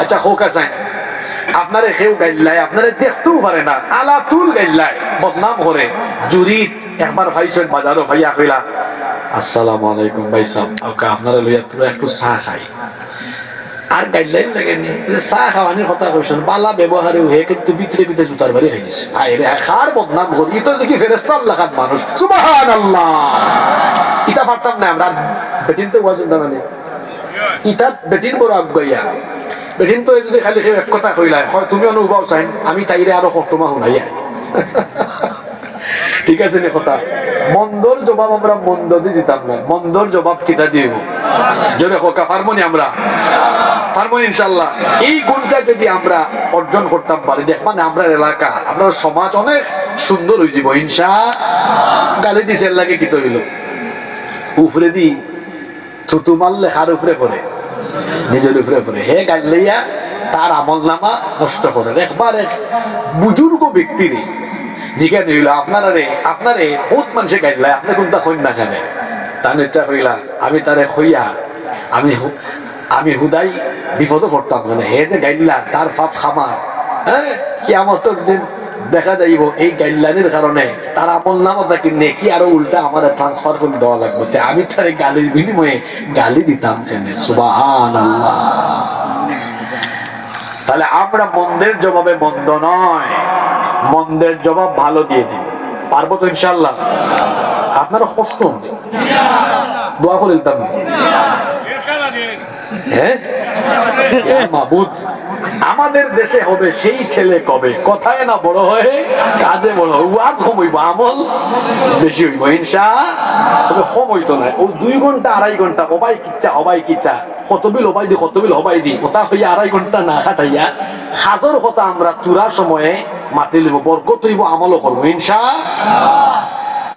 আচ্ছা হোক আছে আপনারে কেউ গাইল্লাই আপনারে দেখতেও পারে না আলা তুল গাইল্লাই বদনাম করে জুরিত একবার ভাইছেন বাজারও ভাইয়া কইলা আসসালামু আলাইকুম ভাই সাহেব আপনারা লইয়া তোরা একটু চা খাই আর গাইডলাইন লাগেনি চা খাওয়ানির কথা কইছেন বালা ব্যবহারে হে কিন্তু ভিতরে ভিতরে জুতার বাড়ি খাইছে আরে খার বদনাম করি তো দেখি ফেরেশতা আল্লাহ খান মানুষ সুবহানাল্লাহ এটা পারতাম না আমরা বেটিন তো ওয়াজ না মানে এটা বেটিন বড় আগাইয়া বেটিন তো যদি খালি এক কথা কইলা হয় তুমি অনুভব চাই আমি তাইরে আরো কষ্টমা শুনাইয়া ঠিক আছে নে কথা মন্দর জবাব আমরা মন্দ দিয়ে দিতাম না মন্দর জবাব কিতা দিব জোরে হোক পারবো নি আমরা পারবো ইনশাল্লাহ এই গুণটা যদি আমরা অর্জন করতাম পারি দেখবেন আমরা এলাকা আপনার সমাজ অনেক সুন্দর হয়ে যাব ইনশাআল্লাহ গালি দিছে লাগে কি তৈল উফরে দি থুতু মারলে হার উপরে পড়ে নিজের উপরে পড়ে হে গালি লইয়া তার আমল নামা নষ্ট করে একবার এক বুজুর্গ ব্যক্তি নেই জিজ্ঞাসা হইল আপনারে বহুত মানুষে গাইলা আপনি কোনটা কইন না কেন তানেরটা হইলা আমি তারে হইয়া আমি হুদাই বিপদ করতাম মানে হে যে গাইলা তার পাপ খামার হ্যাঁ কিয়ামতের দিন দেখা যাইব এই গাইডলাইনের কারণে তার আমল নামতা কিনে কি আরো উল্টা আমার ট্রান্সফার করে দেওয়া লাগবে আমি তার গালির বিনিময়ে গালি দিতাম কেন সুবহানাল্লাহ তাহলে আমরা মন্দের জবাবে মন্দ নয় মন্দের জবাব ভালো দিয়ে দিব পারবো তো ইনশাআল্লাহ আপনারা কষ্ট দোয়া করে দিতাম হ্যাঁ মাবুদ আমাদের দেশে হবে সেই ছেলে কবে কথায় না বড় হয়ে কাজে বড় ওয়াজ হইব আমল বেশি হইব ইনশাআল্লাহ তবে কম হইতো না ও 2 ঘন্টা 2.5 ঘন্টা হবাই কিচ্ছা কতবিল হবাই দি কথা হইয়া 2.5 ঘন্টা না খাটাইয়া হাজার কথা আমরা তুরার সময়ে মাতি লিব বরকত হইব আমলও করবো ইনশাআল্লাহ